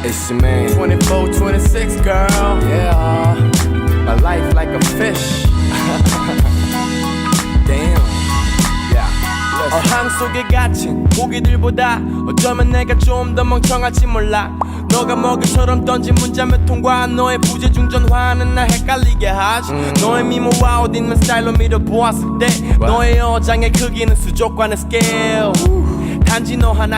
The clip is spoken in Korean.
It's your man 24, 26 girl. Yeah My life like a fish. Damn Yeah 어항 속에 갇힌 고기들보다 어쩌면 내가 좀 더 멍청할지 몰라. 너가 먹이처럼 던진 문자 몇 통과 너의 부재중전화는 날 헷갈리게 하지. 너의 미모와 옷 입는 스타일로 밀어보았을 때 너의 어장의 크기는 수족관의 스케일. 단지 너 하나